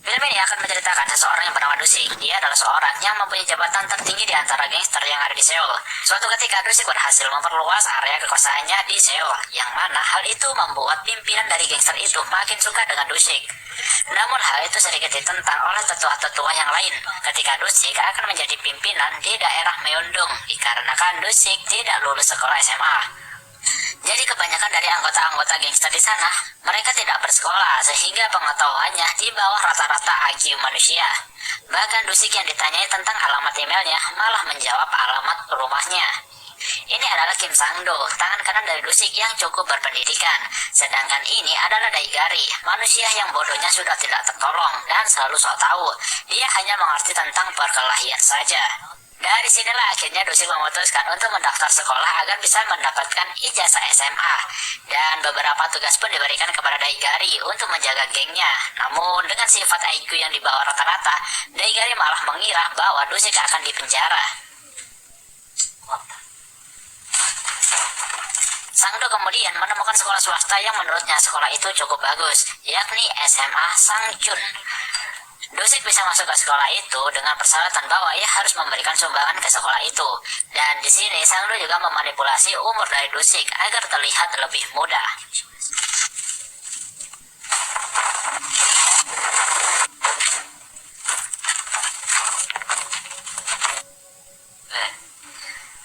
Film ini akan menceritakan seseorang yang bernama Dusik. Dia adalah seorang yang mempunyai jabatan tertinggi di antara gangster yang ada di Seoul. Suatu ketika Dusik berhasil memperluas area kekuasaannya di Seoul, yang mana hal itu membuat pimpinan dari gangster itu makin suka dengan Dusik. Namun hal itu sedikit ditentang oleh tetua-tetua yang lain ketika Dusik akan menjadi pimpinan di daerah Myeongdong dikarenakan Dusik tidak lulus sekolah SMA. Jadi kebanyakan dari anggota-anggota gangster di sana, mereka tidak bersekolah sehingga pengetahuannya di bawah rata-rata IQ manusia. Bahkan Dusik yang ditanyai tentang alamat emailnya malah menjawab alamat rumahnya. Ini adalah Kim Sang-do, tangan kanan dari Dusik yang cukup berpendidikan. Sedangkan ini adalah Daigari, manusia yang bodohnya sudah tidak tertolong dan selalu sok tahu. Dia hanya mengerti tentang perkelahian saja. Dari sinilah akhirnya Dusik memutuskan untuk mendaftar sekolah agar bisa mendapatkan ijazah SMA. Dan beberapa tugas pun diberikan kepada Daigari untuk menjaga gengnya. Namun dengan sifat IQ yang di bawah rata-rata, Daigari malah mengira bahwa Dusik akan dipenjara. Sang-do kemudian menemukan sekolah swasta yang menurutnya sekolah itu cukup bagus, yakni SMA Sang-chun. Dusik bisa masuk ke sekolah itu dengan persyaratan bahwa ia harus memberikan sumbangan ke sekolah itu. Dan di sini Sang-do juga memanipulasi umur dari Dusik agar terlihat lebih muda.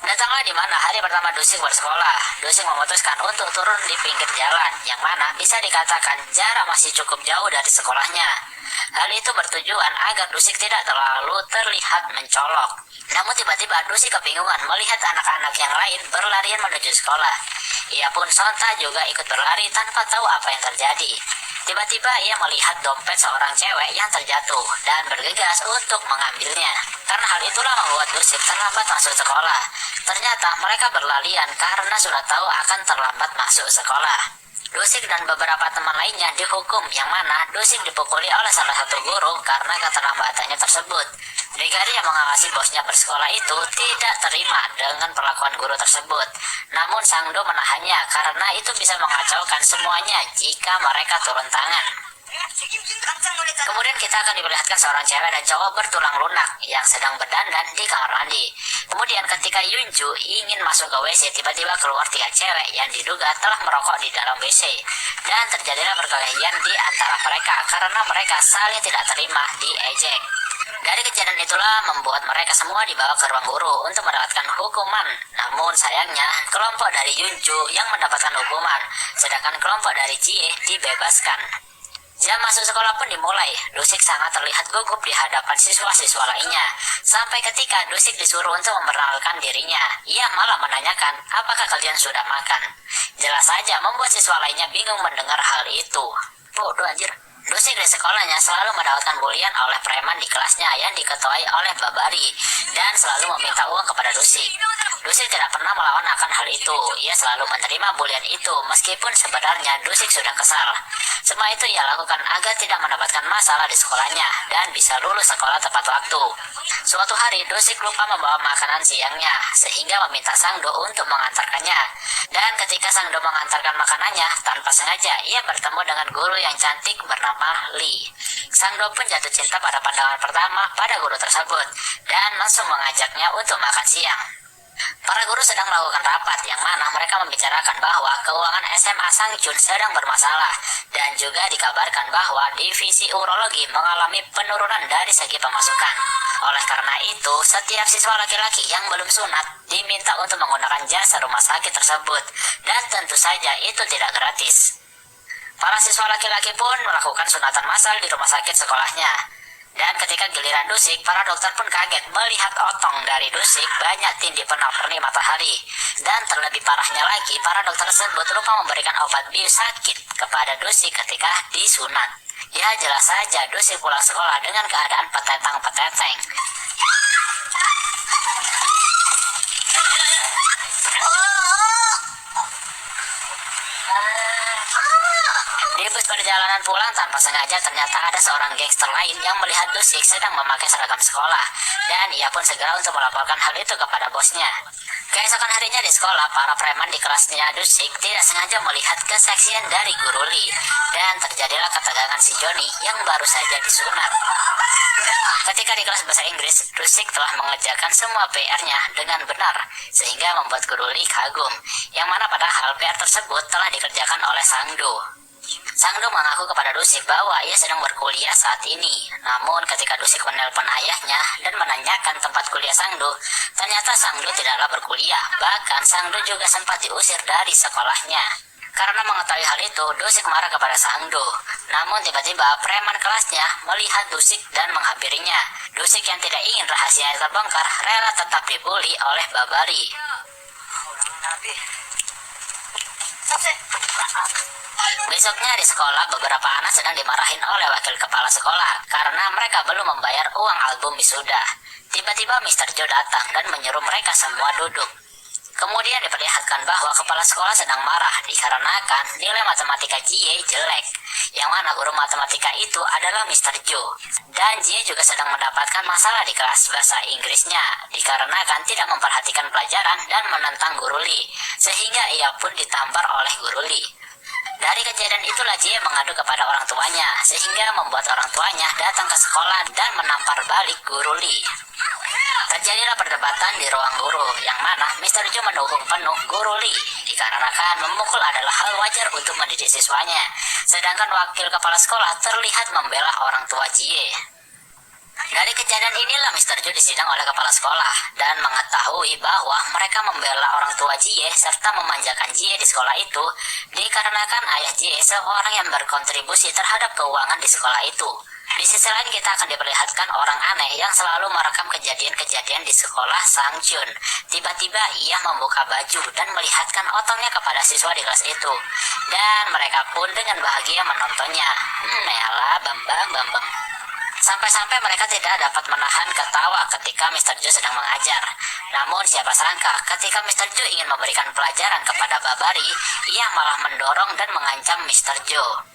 Datanglah di mana hari pertama Dusik bersekolah. Dusik memutuskan untuk turun di pinggir jalan, yang mana bisa dikatakan jarak masih cukup jauh dari sekolahnya. Hal itu bertujuan agar Dusik tidak terlalu terlihat mencolok. Namun tiba-tiba Dusik kebingungan melihat anak-anak yang lain berlarian menuju sekolah. Ia pun sontak juga ikut berlari tanpa tahu apa yang terjadi. Tiba-tiba ia melihat dompet seorang cewek yang terjatuh dan bergegas untuk mengambilnya. Karena hal itulah membuat Dusik terlambat masuk sekolah. Ternyata mereka berlarian karena sudah tahu akan terlambat masuk sekolah. Dusik dan beberapa teman lainnya dihukum, yang mana Dusik dipukuli oleh salah satu guru karena keterlambatannya tersebut. Daigari yang mengawasi bosnya bersekolah itu tidak terima dengan perlakuan guru tersebut. Namun Sang-do menahannya karena itu bisa mengacaukan semuanya jika mereka turun tangan. Kemudian kita akan diperlihatkan seorang cewek dan cowok bertulang lunak yang sedang berdandan di kamar mandi. Kemudian ketika Yunju ingin masuk ke WC, tiba-tiba keluar 3 cewek yang diduga telah merokok di dalam WC. Dan terjadilah perkelahian di antara mereka karena mereka saling tidak terima diejek. Dari kejadian itulah membuat mereka semua dibawa ke ruang guru untuk mendapatkan hukuman. Namun sayangnya kelompok dari Yunju yang mendapatkan hukuman, sedangkan kelompok dari Jie dibebaskan. Jam masuk sekolah pun dimulai. Dusik sangat terlihat gugup di hadapan siswa-siswa lainnya. Sampai ketika Dusik disuruh untuk memperkenalkan dirinya, ia malah menanyakan, apakah kalian sudah makan? Jelas saja membuat siswa lainnya bingung mendengar hal itu. Bodoh anjir. Dusik di sekolahnya selalu mendapatkan bulian oleh preman di kelasnya yang diketuai oleh Babari dan selalu meminta uang kepada Dusik. Dusik tidak pernah melawan akan hal itu. Ia selalu menerima bulian itu meskipun sebenarnya Dusik sudah kesal. Semua itu ia lakukan agar tidak mendapatkan masalah di sekolahnya dan bisa lulus sekolah tepat waktu. Suatu hari Dusik lupa membawa makanan siangnya sehingga meminta Sang-do untuk mengantarkannya. Dan ketika Sang-do mengantarkan makanannya, tanpa sengaja ia bertemu dengan guru yang cantik bernama Lee. Sang-do pun jatuh cinta pada pandangan pertama pada guru tersebut dan langsung mengajaknya untuk makan siang. Para guru sedang melakukan rapat yang mana mereka membicarakan bahwa keuangan SMA Sang-chun sedang bermasalah dan juga dikabarkan bahwa divisi urologi mengalami penurunan dari segi pemasukan. Oleh karena itu, setiap siswa laki-laki yang belum sunat diminta untuk menggunakan jasa rumah sakit tersebut dan tentu saja itu tidak gratis. Para siswa laki-laki pun melakukan sunatan massal di rumah sakit sekolahnya. Dan ketika giliran Dusik, para dokter pun kaget melihat otong dari Dusik banyak tindih perni matahari. Dan terlebih parahnya lagi, para dokter tersebut lupa memberikan obat bius sakit kepada Dusik ketika disunat. Ya jelas saja Dusik pulang sekolah dengan keadaan petetang-peteteng. Di bus Perjalanan pulang tanpa sengaja ternyata ada seorang gangster lain yang melihat Dusik sedang memakai seragam sekolah, dan ia pun segera untuk melaporkan hal itu kepada bosnya. Keesokan harinya di sekolah, para preman di kelasnya Dusik tidak sengaja melihat keseksian dari Guru Lee, dan terjadilah ketegangan si Johnny yang baru saja disunat. Ketika di kelas bahasa Inggris, Dusik telah mengerjakan semua PR-nya dengan benar, sehingga membuat Guru Lee kagum, yang mana padahal PR tersebut telah dikerjakan oleh Sang-do. Sang-do mengaku kepada Dusik bahwa ia sedang berkuliah saat ini. Namun ketika Dusik menelpon ayahnya dan menanyakan tempat kuliah Sang-do, ternyata Sang-do tidaklah berkuliah. Bahkan Sang-do juga sempat diusir dari sekolahnya. Karena mengetahui hal itu, Dusik marah kepada Sang-do. Namun tiba-tiba preman kelasnya melihat Dusik dan menghampirinya. Dusik yang tidak ingin rahasianya terbongkar rela tetap dibully oleh Babari. Besoknya di sekolah, beberapa anak sedang dimarahin oleh wakil kepala sekolah karena mereka belum membayar uang album wisuda. Tiba-tiba Mr. Joe datang dan menyuruh mereka semua duduk. Kemudian diperlihatkan bahwa kepala sekolah sedang marah dikarenakan nilai matematika Jie jelek, yang mana guru matematika itu adalah Mr. Joe. Dan Jie juga sedang mendapatkan masalah di kelas bahasa Inggrisnya dikarenakan tidak memperhatikan pelajaran dan menentang Guru Lee, sehingga ia pun ditampar oleh Guru Lee. Dari kejadian itulah Jie mengadu kepada orang tuanya, sehingga membuat orang tuanya datang ke sekolah dan menampar balik Guru Lee. Terjadilah perdebatan di ruang guru, yang mana Mr. Joe mendukung penuh Guru Lee, dikarenakan memukul adalah hal wajar untuk mendidik siswanya, sedangkan wakil kepala sekolah terlihat membela orang tua Jie. Dari kejadian inilah Mr. Joe disidang oleh kepala sekolah dan mengetahui bahwa mereka membela orang tua Jie serta memanjakan Jie di sekolah itu dikarenakan ayah Jie seorang yang berkontribusi terhadap keuangan di sekolah itu. Di sisi lain kita akan diperlihatkan orang aneh yang selalu merekam kejadian-kejadian di sekolah Sang Jun. Tiba-tiba ia membuka baju dan melihatkan otongnya kepada siswa di kelas itu. Dan mereka pun dengan bahagia menontonnya. Elah, bambang. Sampai-sampai mereka tidak dapat menahan ketawa ketika Mr. Joe sedang mengajar. Namun siapa sangka ketika Mr. Joe ingin memberikan pelajaran kepada Babari, ia malah mendorong dan mengancam Mr. Joe.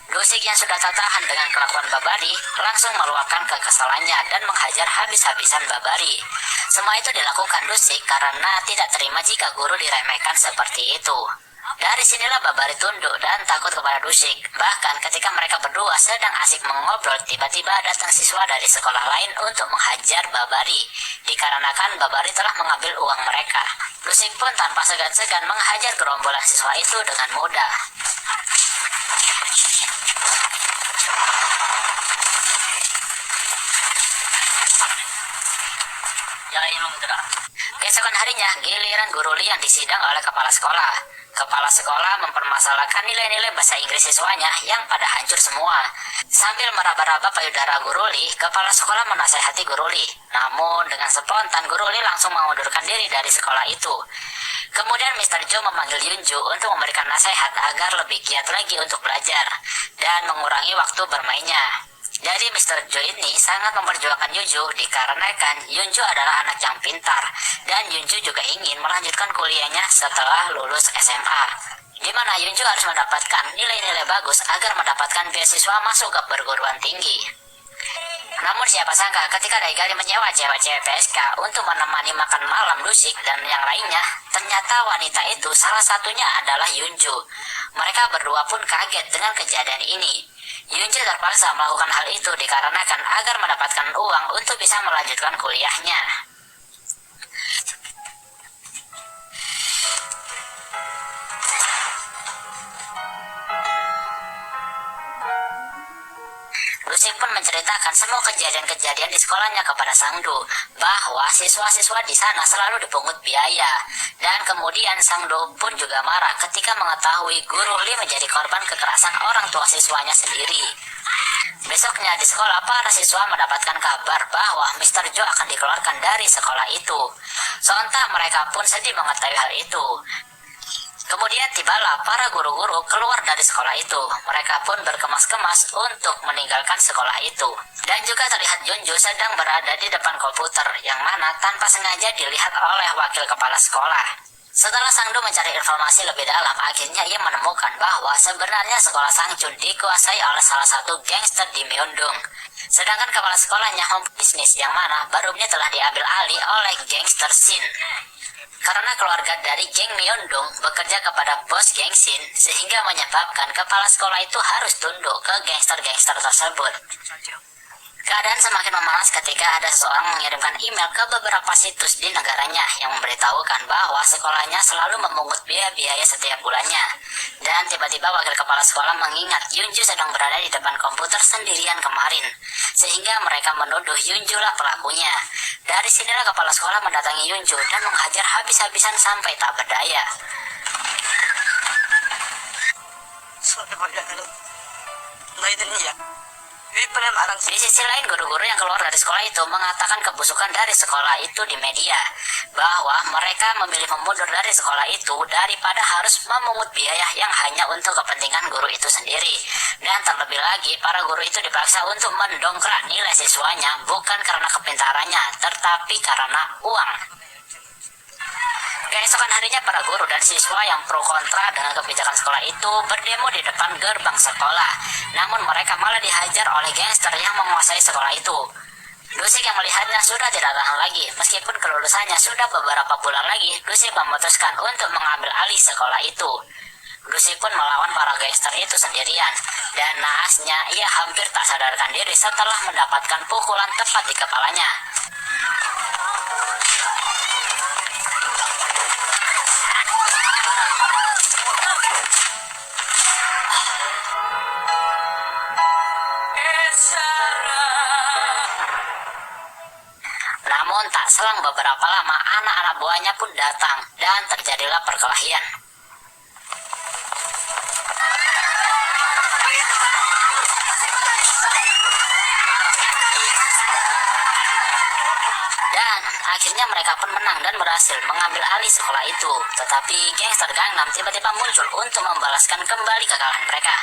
Dusik yang sudah tak tahan dengan kelakuan Babari langsung meluapkan kekesalannya dan menghajar habis-habisan Babari. Semua itu dilakukan Dusik karena tidak terima jika guru diremehkan seperti itu. Dari sinilah Babari tunduk dan takut kepada Dusik. Bahkan ketika mereka berdua sedang asik mengobrol, tiba-tiba datang siswa dari sekolah lain untuk menghajar Babari, dikarenakan Babari telah mengambil uang mereka. Dusik pun tanpa segan-segan menghajar gerombolan siswa itu dengan mudah. Keesokan harinya, giliran Guru Lee yang disidang oleh kepala sekolah. Kepala sekolah mempermasalahkan nilai-nilai bahasa Inggris siswanya yang pada hancur semua. Sambil meraba-raba payudara Guru Lee, kepala sekolah menasihati Guru Lee. Namun dengan spontan Guru Lee langsung mengundurkan diri dari sekolah itu. Kemudian Mr. Joe memanggil Yunju untuk memberikan nasihat agar lebih giat lagi untuk belajar dan mengurangi waktu bermainnya. Jadi Mr. Joe ini sangat memperjuangkan Yunju dikarenakan Yunju adalah anak yang pintar dan Yunju juga ingin melanjutkan kuliahnya setelah lulus SMA, di mana Yunju harus mendapatkan nilai-nilai bagus agar mendapatkan beasiswa masuk ke perguruan tinggi. Namun siapa sangka ketika Daigali menyewa cewek-cewek PSK untuk menemani makan malam Dusik dan yang lainnya, ternyata wanita itu salah satunya adalah Yunju. Mereka berdua pun kaget dengan kejadian ini. Yunju terpaksa melakukan hal itu dikarenakan agar mendapatkan uang untuk bisa melanjutkan kuliahnya. Dusik pun menceritakan semua kejadian-kejadian di sekolahnya kepada Sang-do, bahwa siswa-siswa di sana selalu dipungut biaya. Dan kemudian Sang-do pun juga marah ketika mengetahui Guru Lee menjadi korban kekerasan orang tua siswanya sendiri. Besoknya di sekolah, para siswa mendapatkan kabar bahwa Mr. Joe akan dikeluarkan dari sekolah itu. Sontak mereka pun sedih mengetahui hal itu. Kemudian tibalah para guru-guru keluar dari sekolah itu. Mereka pun berkemas-kemas untuk meninggalkan sekolah itu. Dan juga terlihat Yunju sedang berada di depan komputer, yang mana tanpa sengaja dilihat oleh wakil kepala sekolah. Setelah Sang Do mencari informasi lebih dalam, akhirnya ia menemukan bahwa sebenarnya sekolah Sang Jun dikuasai oleh salah satu gangster di Myeongdong. Sedangkan kepala sekolahnya bisnis yang mana baru ini telah diambil alih oleh gangster Shin. Karena keluarga dari geng Myeongdong bekerja kepada bos geng Shin, sehingga menyebabkan kepala sekolah itu harus tunduk ke gangster-gangster tersebut. Keadaan semakin memanas ketika ada seseorang mengirimkan email ke beberapa situs di negaranya yang memberitahukan bahwa sekolahnya selalu memungut biaya setiap bulannya. Dan tiba-tiba wakil kepala sekolah mengingat Yunju sedang berada di depan komputer sendirian kemarin, sehingga mereka menuduh Yunju lah pelakunya. Dari sinilah kepala sekolah mendatangi Yunju dan menghajar habis-habisan sampai tak berdaya. Di sisi lain, guru-guru yang keluar dari sekolah itu mengatakan kebusukan dari sekolah itu di media, bahwa mereka memilih memundur dari sekolah itu daripada harus memungut biaya yang hanya untuk kepentingan guru itu sendiri. Dan terlebih lagi, para guru itu dipaksa untuk mendongkrak nilai siswanya bukan karena kepintarannya, tetapi karena uang. Keesokan harinya, para guru dan siswa yang pro kontra dengan kebijakan sekolah itu berdemo di depan gerbang sekolah. Namun mereka malah dihajar oleh gangster yang menguasai sekolah itu. Dusik yang melihatnya sudah tidak tahan lagi. Meskipun kelulusannya sudah beberapa bulan lagi, Dusik memutuskan untuk mengambil alih sekolah itu. Dusik pun melawan para gangster itu sendirian. Dan naasnya, ia hampir tak sadarkan diri setelah mendapatkan pukulan tepat di kepalanya. Namun tak selang beberapa lama, anak-anak buahnya pun datang dan terjadilah perkelahian. Dan akhirnya mereka pun menang dan berhasil mengambil alih sekolah itu. Tetapi gangster Gangnam tiba-tiba muncul untuk membalaskan kembali kekalahan mereka.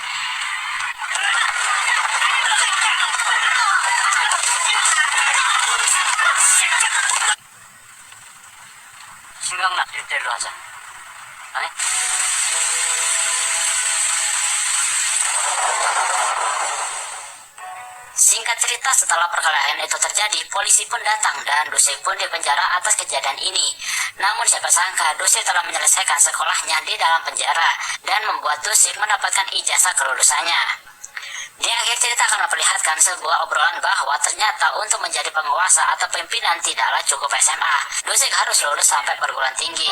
생각날 일대로 하자. 아니? Singkat cerita, setelah perkelahian itu terjadi, polisi pun datang dan Dusik pun dipenjara atas kejadian ini. Namun siapa sangka Dusik telah menyelesaikan sekolahnya di dalam penjara dan membuat Dusik mendapatkan ijazah kelulusannya. Di akhir cerita akan memperlihatkan sebuah obrolan bahwa ternyata untuk menjadi penguasa atau pimpinan tidaklah cukup SMA. Dusik harus lulus sampai perguruan tinggi.